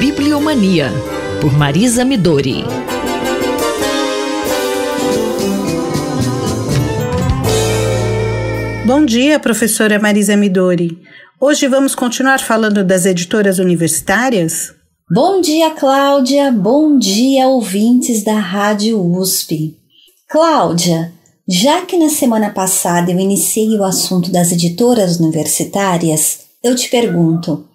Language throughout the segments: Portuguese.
Bibliomania, por Marisa Midori. Bom dia, professora Marisa Midori. Hoje vamos continuar falando das editoras universitárias? Bom dia, Cláudia. Bom dia, ouvintes da Rádio USP. Cláudia, já que na semana passada eu iniciei o assunto das editoras universitárias, eu te pergunto,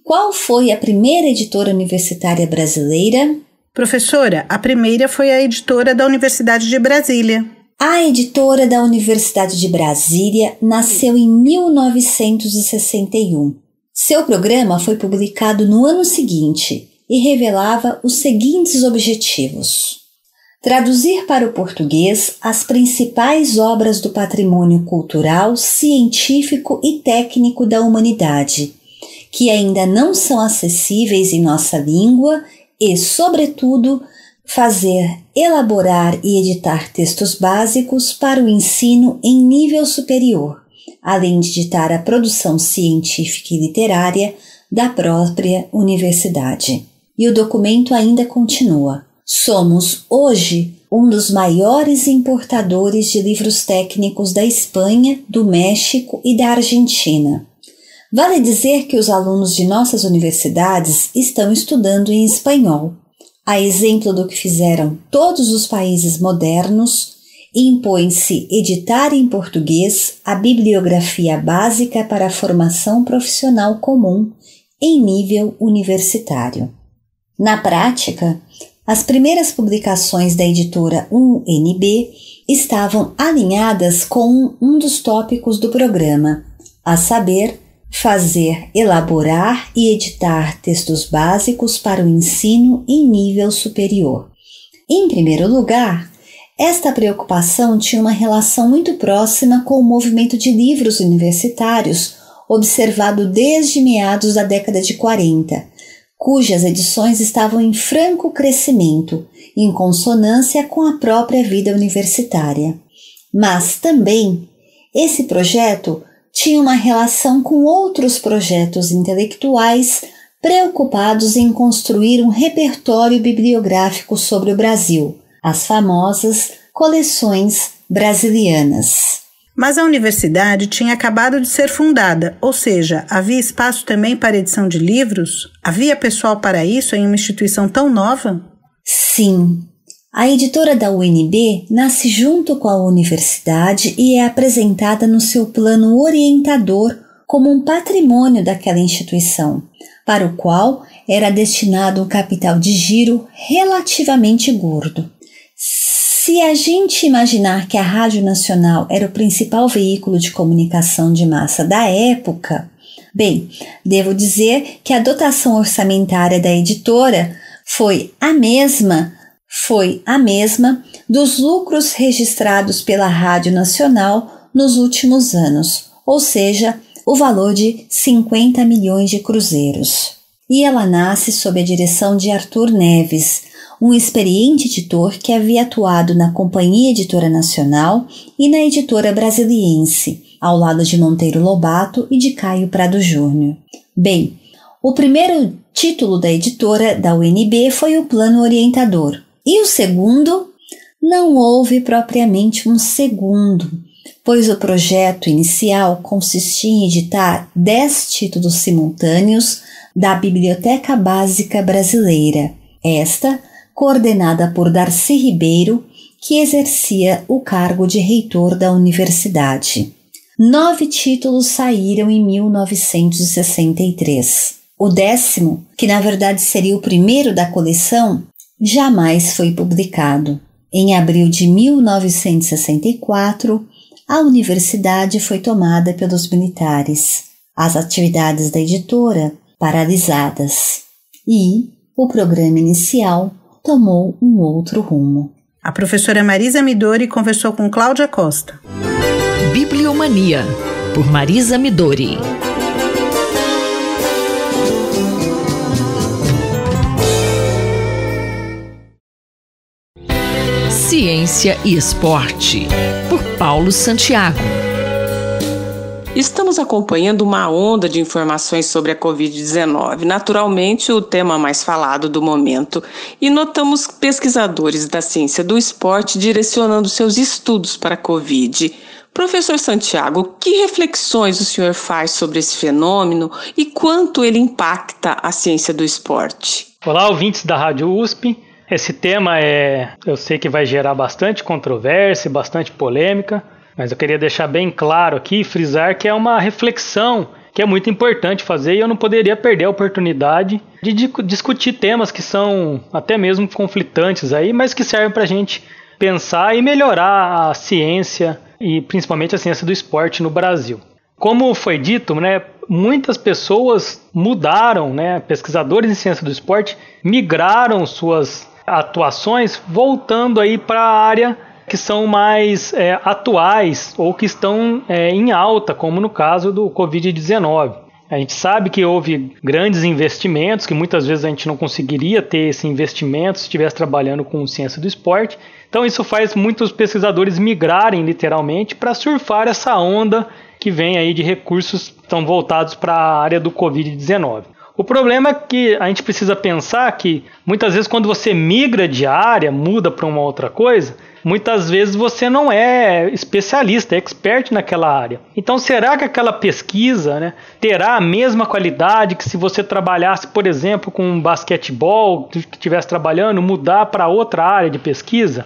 qual foi a primeira editora universitária brasileira? Professora, a primeira foi a editora da Universidade de Brasília. A editora da Universidade de Brasília nasceu em 1961. Seu programa foi publicado no ano seguinte e revelava os seguintes objetivos: traduzir para o português as principais obras do patrimônio cultural, científico e técnico da humanidade, que ainda não são acessíveis em nossa língua e, sobretudo, fazer, elaborar e editar textos básicos para o ensino em nível superior, além de editar a produção científica e literária da própria universidade. E o documento ainda continua. Somos, hoje, um dos maiores importadores de livros técnicos da Espanha, do México e da Argentina. Vale dizer que os alunos de nossas universidades estão estudando em espanhol. A exemplo do que fizeram todos os países modernos, impõe-se editar em português a bibliografia básica para a formação profissional comum em nível universitário. Na prática, as primeiras publicações da editora UNB estavam alinhadas com um dos tópicos do programa, a saber, fazer, elaborar e editar textos básicos para o ensino em nível superior. Em primeiro lugar, esta preocupação tinha uma relação muito próxima com o movimento de livros universitários observado desde meados da década de 40, cujas edições estavam em franco crescimento, em consonância com a própria vida universitária. Mas também, esse projeto tinha uma relação com outros projetos intelectuais preocupados em construir um repertório bibliográfico sobre o Brasil, as famosas coleções brasilianas. Mas a universidade tinha acabado de ser fundada, ou seja, havia espaço também para edição de livros? Havia pessoal para isso em uma instituição tão nova? Sim. A editora da UNB nasce junto com a universidade e é apresentada no seu plano orientador como um patrimônio daquela instituição, para o qual era destinado um capital de giro relativamente gordo. Se a gente imaginar que a Rádio Nacional era o principal veículo de comunicação de massa da época, bem, devo dizer que a dotação orçamentária da editora foi a mesma dos lucros registrados pela Rádio Nacional nos últimos anos, ou seja, o valor de 50 milhões de cruzeiros. E ela nasce sob a direção de Arthur Neves, um experiente editor que havia atuado na Companhia Editora Nacional e na Editora Brasiliense, ao lado de Monteiro Lobato e de Caio Prado Júnior. Bem, o primeiro título da editora da UNB foi o Plano Orientador. E o segundo? Não houve propriamente um segundo, pois o projeto inicial consistia em editar 10 títulos simultâneos da Biblioteca Básica Brasileira, esta coordenada por Darcy Ribeiro, que exercia o cargo de reitor da universidade. 9 títulos saíram em 1963. O 10º, que na verdade seria o primeiro da coleção, jamais foi publicado. Em abril de 1964, a universidade foi tomada pelos militares, as atividades da editora paralisadas e o programa inicial tomou um outro rumo. A professora Marisa Midori conversou com Cláudia Costa. Bibliomania, por Marisa Midori. Ciência e Esporte, por Paulo Santiago. Estamos acompanhando uma onda de informações sobre a Covid-19, naturalmente o tema mais falado do momento, e notamos pesquisadores da ciência do esporte direcionando seus estudos para a Covid. Professor Santiago, que reflexões o senhor faz sobre esse fenômeno e quanto ele impacta a ciência do esporte? Olá, ouvintes da Rádio USP. Esse tema eu sei que vai gerar bastante controvérsia, bastante polêmica, mas eu queria deixar bem claro aqui e frisar que é uma reflexão que é muito importante fazer e eu não poderia perder a oportunidade de discutir temas que são até mesmo conflitantes aí, mas que servem para a gente pensar e melhorar a ciência e principalmente a ciência do esporte no Brasil. Como foi dito, muitas pessoas mudaram, pesquisadores em ciência do esporte migraram suas atuações voltando aí para a área que são mais atuais ou que estão em alta, como no caso do Covid-19. A gente sabe que houve grandes investimentos, que muitas vezes a gente não conseguiria ter esse investimento se estivesse trabalhando com ciência do esporte. Então isso faz muitos pesquisadores migrarem literalmente para surfar essa onda que vem aí de recursos que estão voltados para a área do Covid-19. O problema é que a gente precisa pensar que muitas vezes quando você migra de área, muda para uma outra coisa, muitas vezes você não é especialista, é expert naquela área. Então será que aquela pesquisa terá a mesma qualidade que se você trabalhasse, por exemplo, com basquetebol, que estivesse trabalhando, mudar para outra área de pesquisa?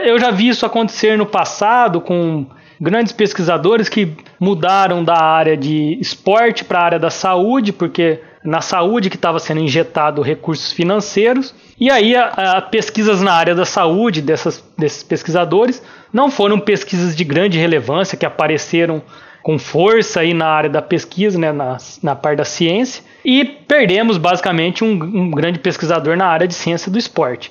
Eu já vi isso acontecer no passado com grandes pesquisadores que mudaram da área de esporte para a área da saúde, porque na saúde que estava sendo injetado recursos financeiros, e aí pesquisas na área da saúde desses pesquisadores não foram pesquisas de grande relevância, que apareceram com força aí na área da pesquisa, na parte da ciência, e perdemos basicamente um grande pesquisador na área de ciência do esporte.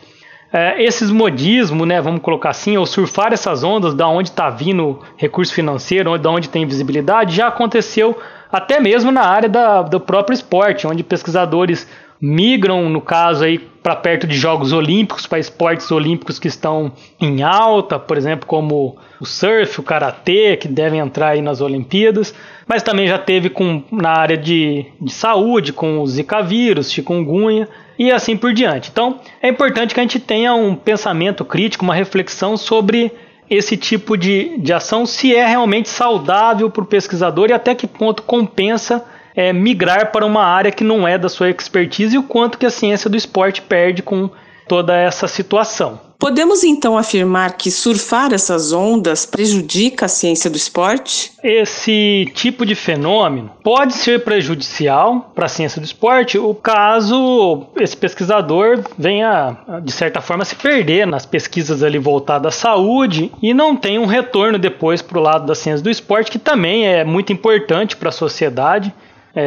Esses modismos, vamos colocar assim, ou surfar essas ondas da onde está vindo recurso financeiro, ou da onde tem visibilidade, já aconteceu até mesmo na área do próprio esporte, onde pesquisadores migram, no caso, aí para perto de Jogos Olímpicos, para esportes olímpicos que estão em alta, por exemplo, como o surf, o karatê, que devem entrar aí nas Olimpíadas, mas também já teve na área de saúde, com o Zika vírus, chikungunya, e assim por diante. Então, é importante que a gente tenha um pensamento crítico, uma reflexão sobre esse tipo de ação, se é realmente saudável para o pesquisador e até que ponto compensa migrar para uma área que não é da sua expertise e o quanto que a ciência do esporte perde com toda essa situação. Podemos então afirmar que surfar essas ondas prejudica a ciência do esporte? Esse tipo de fenômeno pode ser prejudicial para a ciência do esporte, o caso esse pesquisador venha, de certa forma, se perder nas pesquisas ali voltadas à saúde e não tenha um retorno depois para o lado da ciência do esporte, que também é muito importante para a sociedade.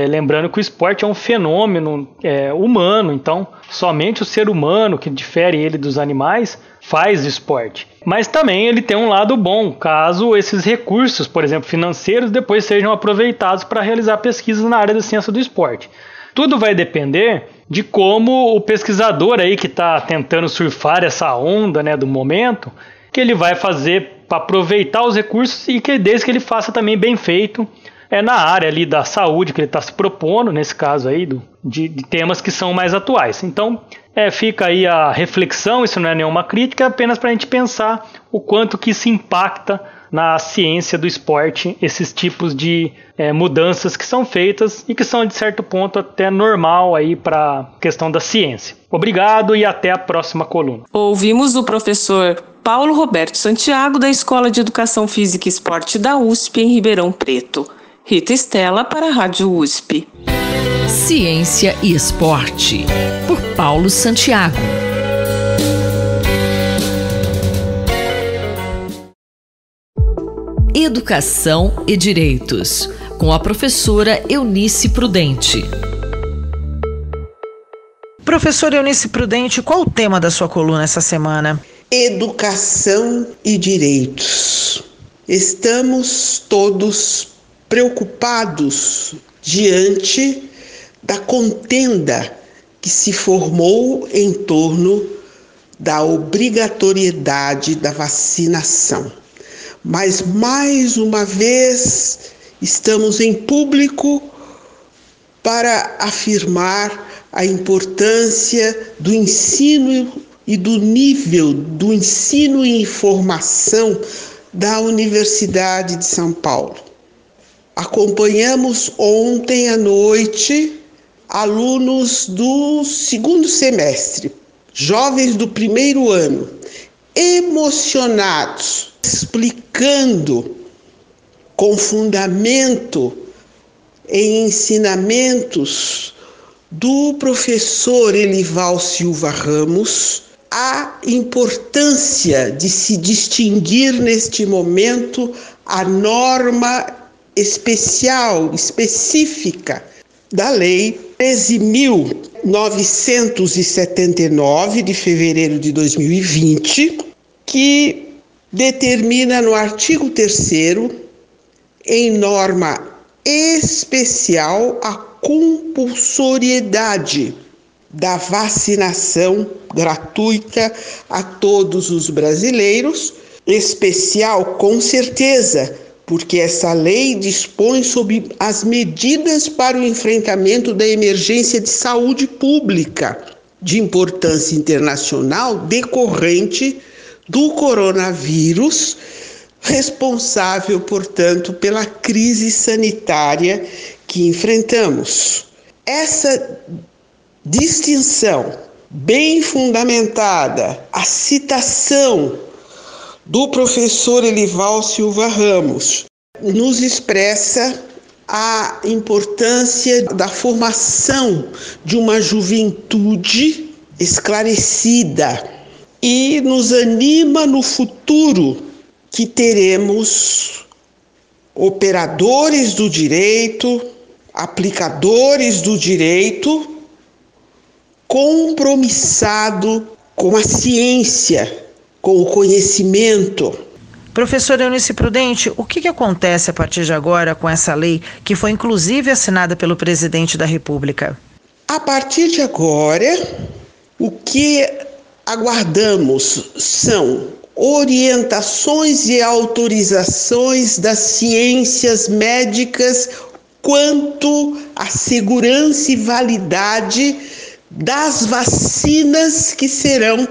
Lembrando que o esporte é um fenômeno humano, então somente o ser humano, que difere ele dos animais, faz esporte. Mas também ele tem um lado bom, caso esses recursos, por exemplo, financeiros, depois sejam aproveitados para realizar pesquisas na área da ciência do esporte. Tudo vai depender de como o pesquisador aí que está tentando surfar essa onda do momento, que ele vai fazer para aproveitar os recursos e que desde que ele faça também bem feito, na área ali da saúde que ele está se propondo, nesse caso aí de temas que são mais atuais. Então, fica aí a reflexão, isso não é nenhuma crítica, é apenas para a gente pensar o quanto que isso impacta na ciência do esporte, esses tipos de mudanças que são feitas e que são, de certo ponto, até normal aí para a questão da ciência. Obrigado e até a próxima coluna. Ouvimos o professor Paulo Roberto Santiago, da Escola de Educação Física e Esporte da USP, em Ribeirão Preto. Rita Estela para a Rádio USP. Ciência e Esporte, por Paulo Santiago. Educação e Direitos, com a professora Eunice Prudente. Professora Eunice Prudente, qual o tema da sua coluna essa semana? Educação e direitos. Estamos todos preocupados diante da contenda que se formou em torno da obrigatoriedade da vacinação. Mas, mais uma vez, estamos em público para afirmar a importância do ensino e do nível do ensino e informação da Universidade de São Paulo. Acompanhamos ontem à noite alunos do segundo semestre, jovens do primeiro ano, emocionados, explicando com fundamento em ensinamentos do professor Elival Silva Ramos a importância de se distinguir neste momento a norma específica da Lei 13.979, de fevereiro de 2020, que determina no artigo 3º, em norma especial, a compulsoriedade da vacinação gratuita a todos os brasileiros, especial com certeza, porque essa lei dispõe sobre as medidas para o enfrentamento da emergência de saúde pública de importância internacional decorrente do coronavírus, responsável, portanto, pela crise sanitária que enfrentamos. Essa distinção bem fundamentada, a citação do professor Elival Silva Ramos, nos expressa a importância da formação de uma juventude esclarecida e nos anima no futuro que teremos operadores do direito, aplicadores do direito, compromissado com a ciência, com o conhecimento. Professora Eunice Prudente, o que acontece a partir de agora com essa lei que foi inclusive assinada pelo presidente da República? A partir de agora, o que aguardamos são orientações e autorizações das ciências médicas quanto à segurança e validade das vacinas que serão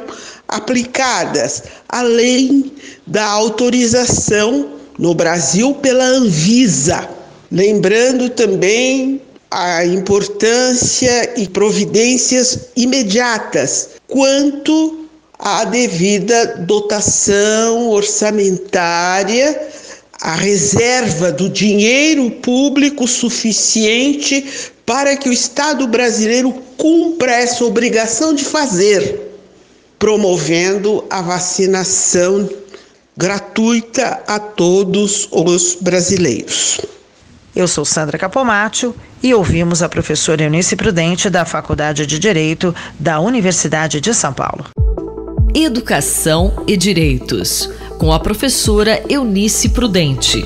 aplicadas, além da autorização no Brasil pela Anvisa. Lembrando também a importância e providências imediatas quanto à devida dotação orçamentária, a reserva do dinheiro público suficiente para que o Estado brasileiro cumpra essa obrigação de fazer, promovendo a vacinação gratuita a todos os brasileiros. Eu sou Sandra Capomatto e ouvimos a professora Eunice Prudente da Faculdade de Direito da Universidade de São Paulo. Educação e Direitos, com a professora Eunice Prudente.